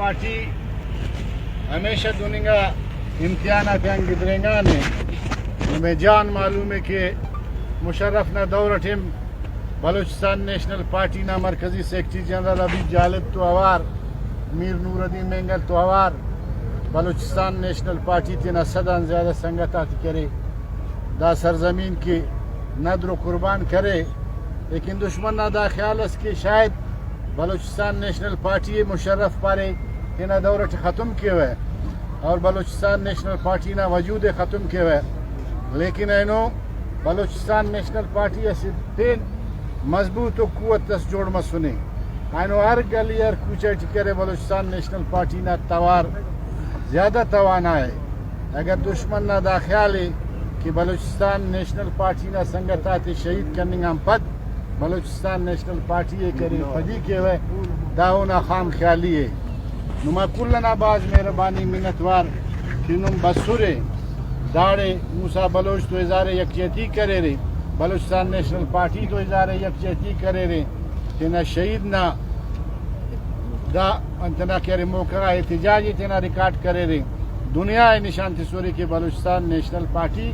party ہمیشہ دنیا امتحانات گزریں گا نے میں جان معلوم ہے کہ مشرف نہ دورٹم بلوچستان نیشنل پارٹی نہ مرکزی سیکرٹری جنرل ابھی جالب تو اوار میر نور الدین مینگل تو اوار بلوچستان نیشنل پارٹی تینا صدان زیادہ سنگتات کرے دا سرزمین کی ندر و قربان کرے لیکن دشمن نہ دا خیال اس کہ شاید بلوچستان نیشنل پارٹی مشرف پارے تینا دورٹ ختم کیے ہوئے اور بلوچستان نیشنل پارٹی نہ وجود ختم کیے ہوئے لیکن اینو بلوچستان نیشنل پارٹی ایسی تین مضبوط و قوت تس جوڑ مسنے اینو ہر گلی ہر کوچہ ٹکرے بلوچستان نیشنل پارٹی نہ توار زیادہ توانا ہے اگر دشمن نہ دا خیال ہے کہ بلوچستان نیشنل پارٹی نہ سنگتات شہید کرنے ہم پد بلوچستان نیشنل پارٹی کرے پدی کے ہوئے داؤنا خام خیالی ہے نما کلنا باز مہربانی منتوار کہ نم بسورے داڑے موسیٰ بلوچ تو اظہار یکجہتی کرے رہے بلوچستان نیشنل پارٹی تو اظہار یکجہتی کرے رہے تینا شہید نہ دا انتنا کرے موقع احتجاجی تینا ریکارڈ کرے رہے دنیا نشان تسوری کہ بلوچستان نیشنل پارٹی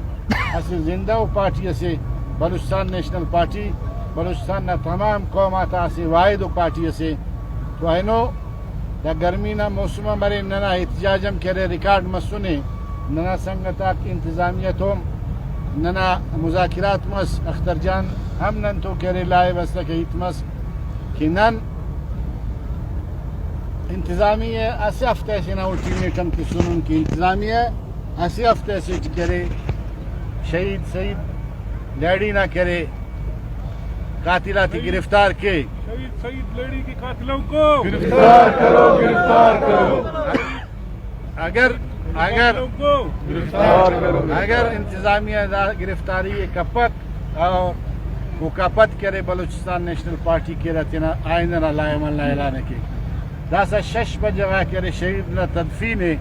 اصل زندہ و پارٹی اسے بلوچستان نیشنل پارٹی بلوچستان نہ تمام قومات سے واحد و پارٹی سے تو اینو دا گرمی نہ موسم مرے ننا احتجاجم کرے ریکارڈ مسنے ننا سنگتا انتظامیتوں ننا مذاکرات مس اختر جان ہم نن تو کرے لائے وسط کے اتمس کہ نن انتظامیہ اسی ہفتے سے نہ الٹیمیٹم کی سنن کی انتظامیہ اسی ہفتے سے کرے شہید سعید لیڈی نہ کرے قاتلاتی گرفتار کے شہید لیڈی کے قاتلوں کو گرفتار کرو اگر انتظامیہ گرفتاری کپت اور وہ کپت کرے بلوچستان نیشنل پارٹی کے رتنا آئندہ نہ لائے من لائے لانے کے داسا شش بجہ کرے شہید نہ تدفین ہے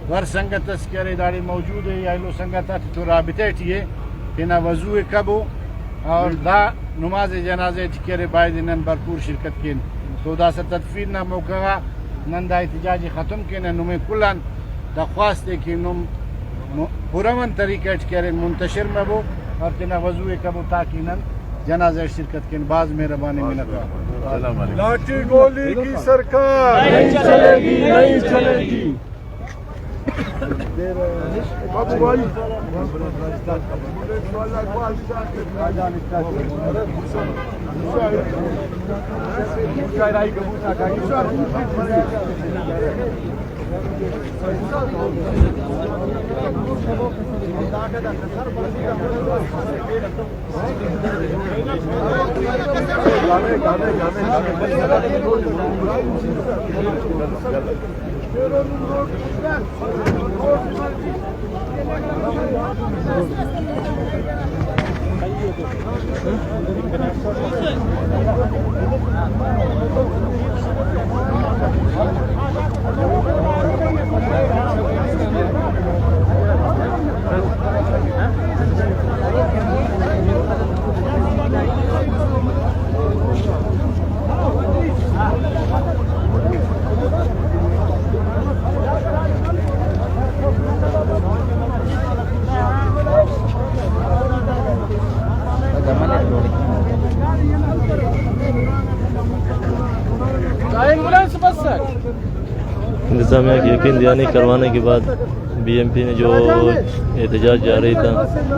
ور سنگتس کرے داڑی موجود ہے یا لو سنگتات تو رابطے ٹھیے تینا وضوع کبو اور دا نماز جنازے ٹھکرے بائدنن بھرپور شرکت کین تو دا سا تدفین نہ موقع نن دا احتجاجی ختم کین نمی کلان درخواست ہے کہ نم پرامن طریقے ٹھکرے منتشر مبو اور تینا وضوع کبو تاکہ نن جنازہ شرکت کین باز مہربانی منتوا لاٹھی گولی کی سرکار نہیں چلے گی نہیں چلے گی بابو بھائی انتظامیہ کی یقین دہانی کروانے کے بعد بی ایم پی نے جو احتجاج جاری تھا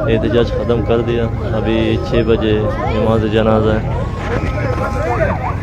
احتجاج ختم کر دیا ابھی 6 بجے نماز جنازہ ہے